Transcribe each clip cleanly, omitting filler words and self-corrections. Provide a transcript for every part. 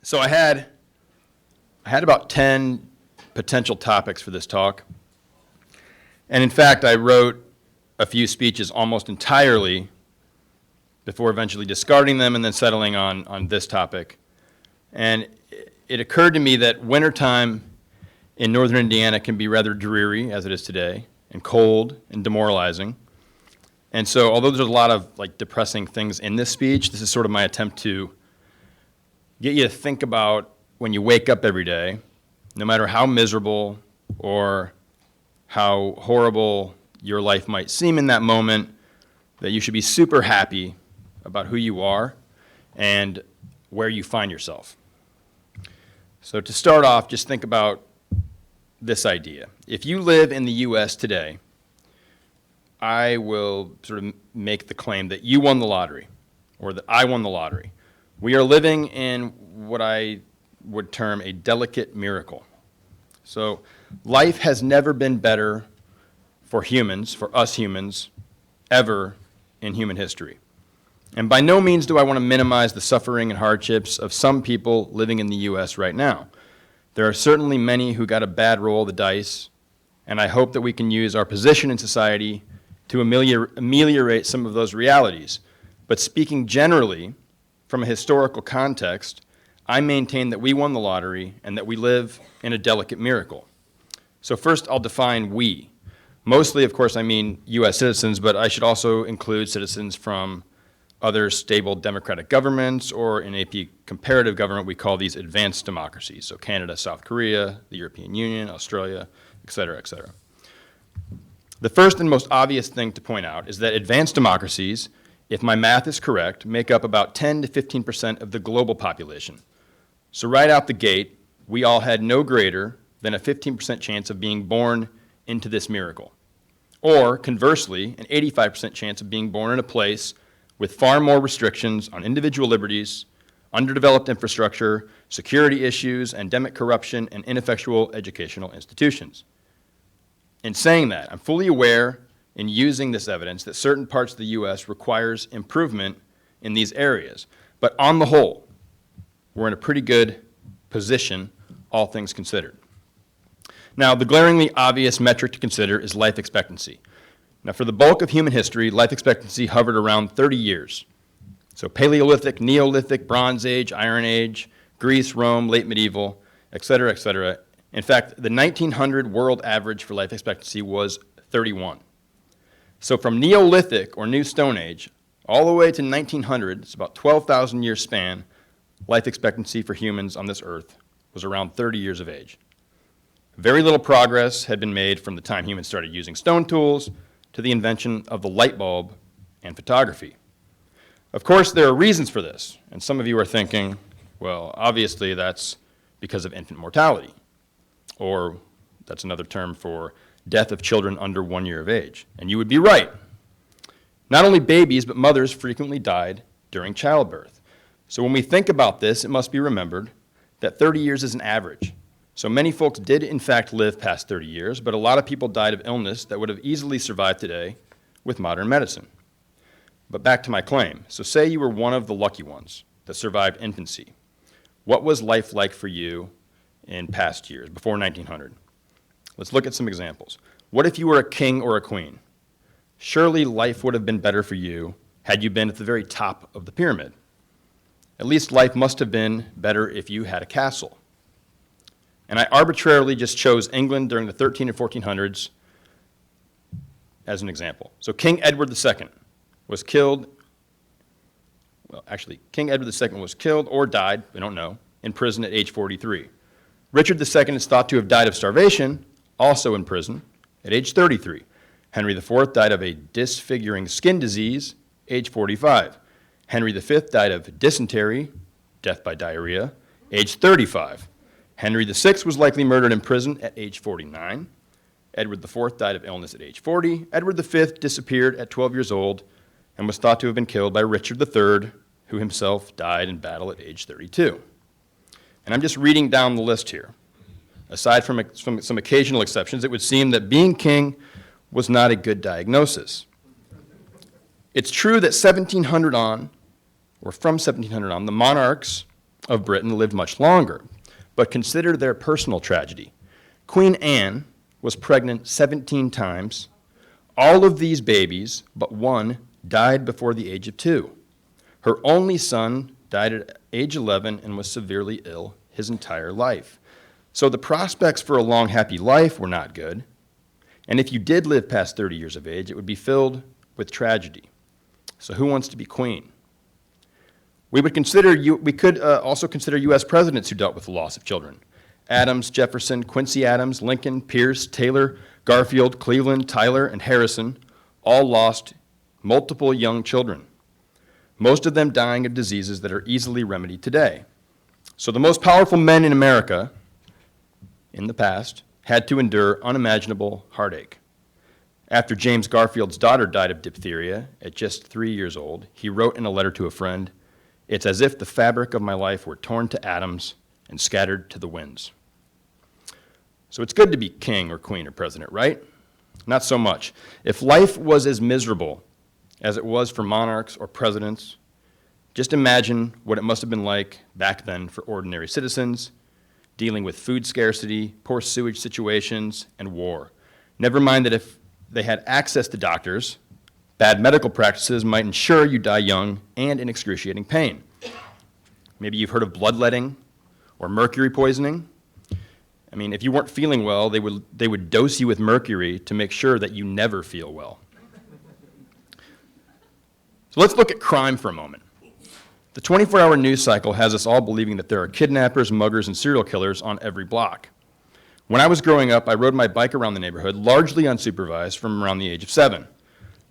So I had about 10 potential topics for this talk. And in fact, I wrote a few speeches almost entirely before eventually discarding them and then settling on this topic. And it occurred to me that wintertime in northern Indiana can be rather dreary, as it is today, and cold and demoralizing. And so although there's a lot of depressing things in this speech, this is sort of my attempt to get you to think about when you wake up every day, no matter how miserable or how horrible your life might seem in that moment, that you should be super happy about who you are and where you find yourself. So to start off, just think about this idea. If you live in the US today, I will sort of make the claim that you won the lottery, or that I won the lottery. We are living in what I would term a delicate miracle. So life has never been better for humans, for us humans, ever in human history. And by no means do I want to minimize the suffering and hardships of some people living in the US right now. There are certainly many who got a bad roll of the dice, and I hope that we can use our position in society to ameliorate some of those realities. But speaking generally, from a historical context, I maintain that we won the lottery and that we live in a delicate miracle. So first, I'll define we. Mostly, of course, I mean US citizens, but I should also include citizens from other stable democratic governments, or in AP comparative government, we call these advanced democracies. So Canada, South Korea, the European Union, Australia, et cetera, et cetera. The first and most obvious thing to point out is that advanced democracies, if my math is correct, make up about 10 to 15% of the global population. So right out the gate, we all had no greater than a 15% chance of being born into this miracle. Or, conversely, an 85% chance of being born in a place with far more restrictions on individual liberties, underdeveloped infrastructure, security issues, endemic corruption, and ineffectual educational institutions. In saying that, I'm fully aware in using this evidence that certain parts of the US requires improvement in these areas. But on the whole, we're in a pretty good position, all things considered. Now, the glaringly obvious metric to consider is life expectancy. Now, for the bulk of human history, life expectancy hovered around 30 years. So Paleolithic, Neolithic, Bronze Age, Iron Age, Greece, Rome, late medieval, et cetera, et cetera. In fact, the 1900 world average for life expectancy was 31. So from Neolithic, or New Stone Age, all the way to 1900, it's about 12,000 year span, life expectancy for humans on this earth was around 30 years of age. Very little progress had been made from the time humans started using stone tools to the invention of the light bulb and photography. Of course, there are reasons for this, and some of you are thinking, well, obviously that's because of infant mortality, or that's another term for death of children under 1 year of age. And you would be right. Not only babies, but mothers frequently died during childbirth. So when we think about this, it must be remembered that 30 years is an average. So many folks did, in fact, live past 30 years, but a lot of people died of illness that would have easily survived today with modern medicine. But back to my claim. So say you were one of the lucky ones that survived infancy. What was life like for you in past years, before 1900? Let's look at some examples. What if you were a king or a queen? Surely life would have been better for you had you been at the very top of the pyramid. At least life must have been better if you had a castle. And I arbitrarily just chose England during the 1300s and 1400s as an example. So King Edward II was killed, King Edward II was killed or died, we don't know, in prison at age 43. Richard II is thought to have died of starvation, also in prison, at age 33. Henry IV died of a disfiguring skin disease, age 45. Henry V died of dysentery, death by diarrhea, age 35. Henry VI was likely murdered in prison at age 49. Edward IV died of illness at age 40. Edward V disappeared at 12 years old and was thought to have been killed by Richard III, who himself died in battle at age 32. And I'm just reading down the list here. Aside from some occasional exceptions, it would seem that being king was not a good diagnosis. It's true that 1700 on, or from 1700 on, the monarchs of Britain lived much longer. But consider their personal tragedy. Queen Anne was pregnant 17 times. All of these babies, but one, died before the age of 2. Her only son died at age 11 and was severely ill his entire life. So the prospects for a long, happy life were not good. And if you did live past 30 years of age, it would be filled with tragedy. So who wants to be queen? We could also consider U.S. presidents who dealt with the loss of children. Adams, Jefferson, Quincy Adams, Lincoln, Pierce, Taylor, Garfield, Cleveland, Tyler, and Harrison all lost multiple young children, most of them dying of diseases that are easily remedied today. So the most powerful men in America in the past had to endure unimaginable heartache. After James Garfield's daughter died of diphtheria at just 3 years old, he wrote in a letter to a friend, "It's as if the fabric of my life were torn to atoms and scattered to the winds." So it's good to be king or queen or president, right? Not so much. If life was as miserable as it was for monarchs or presidents, just imagine what it must have been like back then for ordinary citizens, dealing with food scarcity, poor sewage situations, and war. Never mind that if they had access to doctors, bad medical practices might ensure you die young and in excruciating pain. Maybe you've heard of bloodletting or mercury poisoning. I mean, if you weren't feeling well, they would dose you with mercury to make sure that you never feel well. So let's look at crime for a moment. The 24-hour news cycle has us all believing that there are kidnappers, muggers, and serial killers on every block. When I was growing up, I rode my bike around the neighborhood, largely unsupervised, from around the age of 7.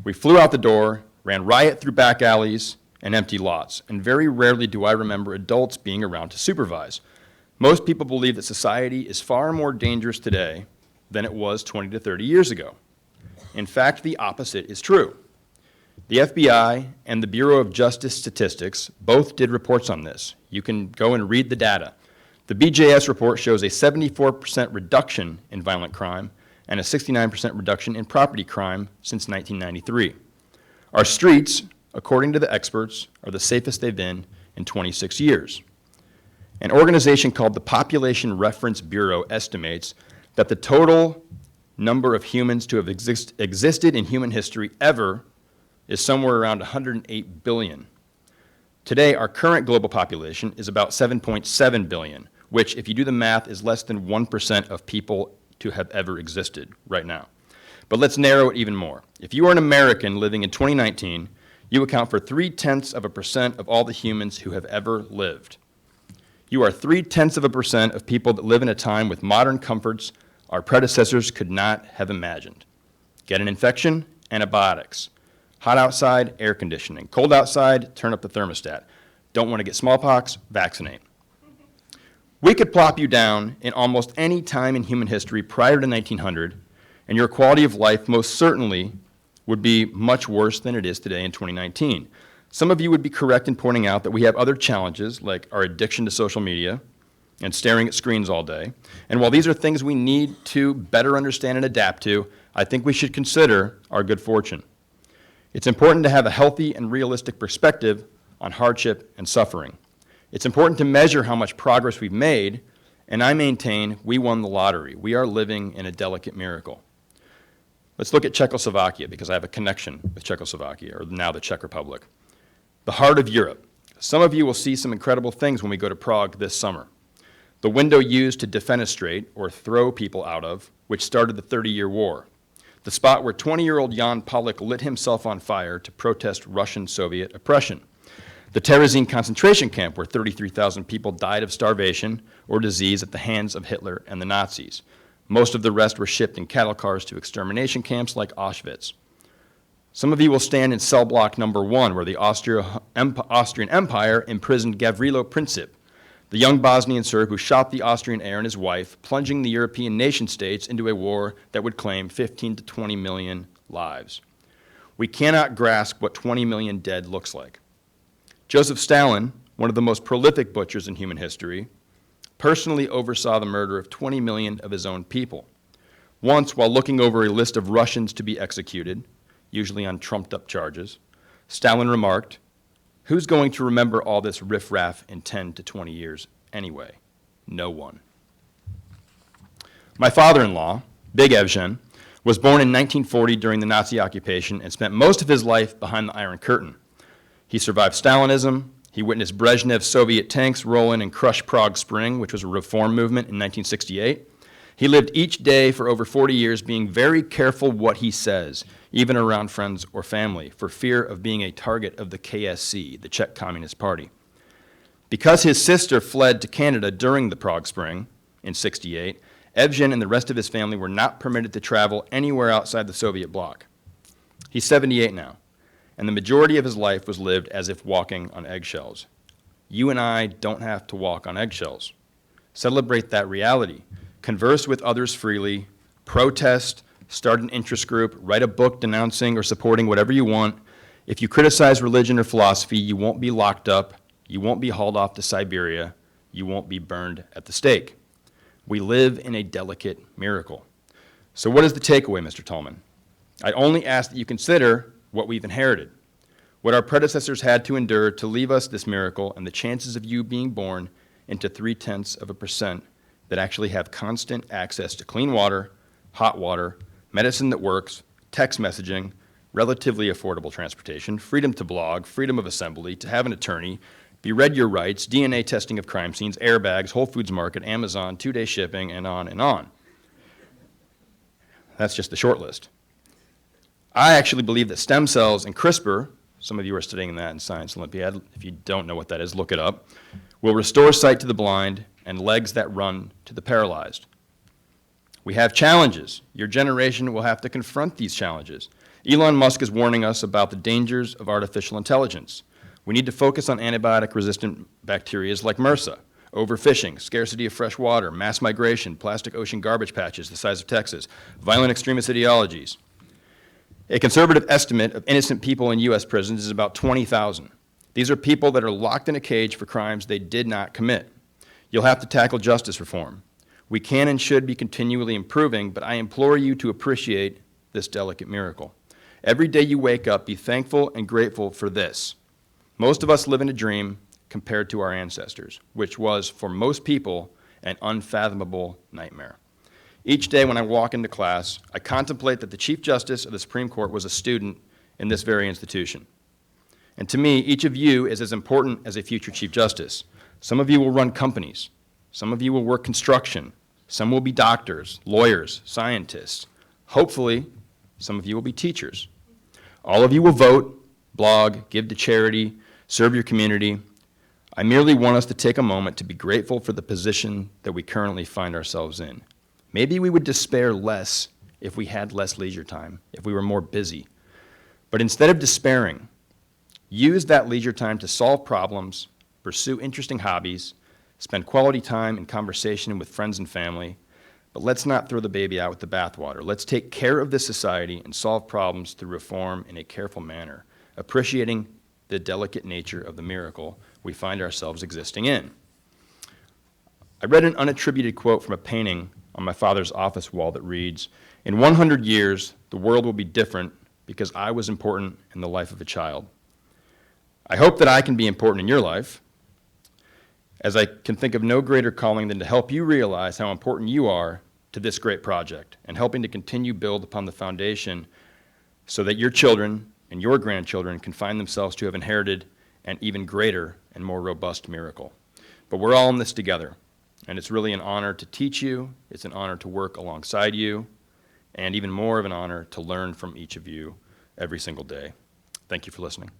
We flew out the door, ran riot through back alleys and empty lots, and very rarely do I remember adults being around to supervise. Most people believe that society is far more dangerous today than it was 20 to 30 years ago. In fact, the opposite is true. The FBI and the Bureau of Justice Statistics both did reports on this. You can go and read the data. The BJS report shows a 74% reduction in violent crime and a 69% reduction in property crime since 1993. Our streets, according to the experts, are the safest they've been in 26 years. An organization called the Population Reference Bureau estimates that the total number of humans to have existed in human history ever is somewhere around 108 billion. Today, our current global population is about 7.7 billion, which, if you do the math, is less than 1% of people to have ever existed right now. But let's narrow it even more. If you are an American living in 2019, you account for 0.3% of all the humans who have ever lived. You are 0.3% of people that live in a time with modern comforts our predecessors could not have imagined. Get an infection? Antibiotics. Hot outside? Air conditioning. Cold outside? Turn up the thermostat. Don't want to get smallpox? Vaccinate. We could plop you down in almost any time in human history prior to 1900, and your quality of life most certainly would be much worse than it is today in 2019. Some of you would be correct in pointing out that we have other challenges, like our addiction to social media and staring at screens all day. And while these are things we need to better understand and adapt to, I think we should consider our good fortune. It's important to have a healthy and realistic perspective on hardship and suffering. It's important to measure how much progress we've made, and I maintain we won the lottery. We are living in a delicate miracle. Let's look at Czechoslovakia, because I have a connection with Czechoslovakia, or now the Czech Republic. The heart of Europe. Some of you will see some incredible things when we go to Prague this summer. The window used to defenestrate, or throw people out of, which started the 30-year war. The spot where 20-year-old Jan Palach lit himself on fire to protest Russian-Soviet oppression. The Terezin concentration camp, where 33,000 people died of starvation or disease at the hands of Hitler and the Nazis. Most of the rest were shipped in cattle cars to extermination camps like Auschwitz. Some of you will stand in cell block number 1, where the Austrian Empire imprisoned Gavrilo Princip, the young Bosnian Serb who shot the Austrian heir and his wife, plunging the European nation-states into a war that would claim 15 to 20 million lives. We cannot grasp what 20 million dead looks like. Joseph Stalin, one of the most prolific butchers in human history, personally oversaw the murder of 20 million of his own people. Once, while looking over a list of Russians to be executed, usually on trumped-up charges, Stalin remarked, Who's going to remember all this riffraff in 10 to 20 years anyway? No one. My father-in-law, Big Evgen, was born in 1940 during the Nazi occupation and spent most of his life behind the Iron Curtain. He survived Stalinism. He witnessed Brezhnev's Soviet tanks roll in and crush Prague Spring, which was a reform movement in 1968. He lived each day for over 40 years being very careful what he says, even around friends or family, for fear of being a target of the KSC, the Czech Communist Party. Because his sister fled to Canada during the Prague Spring in '68, Evgen and the rest of his family were not permitted to travel anywhere outside the Soviet bloc. He's 78 now, and the majority of his life was lived as if walking on eggshells. You and I don't have to walk on eggshells. Celebrate that reality. Converse with others freely, protest, start an interest group, write a book denouncing or supporting whatever you want. If you criticize religion or philosophy, you won't be locked up, you won't be hauled off to Siberia, you won't be burned at the stake. We live in a delicate miracle. So what is the takeaway, Mr. Tallman? I only ask that you consider what we've inherited, what our predecessors had to endure to leave us this miracle, and the chances of you being born into 0.3% that actually have constant access to clean water, hot water, medicine that works, text messaging, relatively affordable transportation, freedom to blog, freedom of assembly, to have an attorney, be read your rights, DNA testing of crime scenes, airbags, Whole Foods Market, Amazon, 2-day shipping, and on and on. That's just the short list. I actually believe that stem cells and CRISPR, some of you are studying that in Science Olympiad, if you don't know what that is, look it up, will restore sight to the blind and legs that run to the paralyzed. We have challenges. Your generation will have to confront these challenges. Elon Musk is warning us about the dangers of artificial intelligence. We need to focus on antibiotic-resistant bacteria like MRSA, overfishing, scarcity of fresh water, mass migration, plastic ocean garbage patches the size of Texas, violent extremist ideologies. A conservative estimate of innocent people in U.S. prisons is about 20,000. These are people that are locked in a cage for crimes they did not commit. You'll have to tackle justice reform. We can and should be continually improving, but I implore you to appreciate this delicate miracle. Every day you wake up, be thankful and grateful for this. Most of us live in a dream compared to our ancestors, which was, for most people, an unfathomable nightmare. Each day when I walk into class, I contemplate that the Chief Justice of the Supreme Court was a student in this very institution. And to me, each of you is as important as a future Chief Justice. Some of you will run companies. Some of you will work construction. Some will be doctors, lawyers, scientists. Hopefully, some of you will be teachers. All of you will vote, blog, give to charity, serve your community. I merely want us to take a moment to be grateful for the position that we currently find ourselves in. Maybe we would despair less if we had less leisure time, if we were more busy. But instead of despairing, use that leisure time to solve problems, pursue interesting hobbies, spend quality time in conversation with friends and family. But let's not throw the baby out with the bathwater. Let's take care of this society and solve problems through reform in a careful manner, appreciating the delicate nature of the miracle we find ourselves existing in. I read an unattributed quote from a painting on my father's office wall that reads, "In 100 years, the world will be different because I was important in the life of a child." I hope that I can be important in your life, as I can think of no greater calling than to help you realize how important you are to this great project and helping to continue build upon the foundation so that your children and your grandchildren can find themselves to have inherited an even greater and more robust miracle. But we're all in this together, and it's really an honor to teach you, it's an honor to work alongside you, and even more of an honor to learn from each of you every single day. Thank you for listening.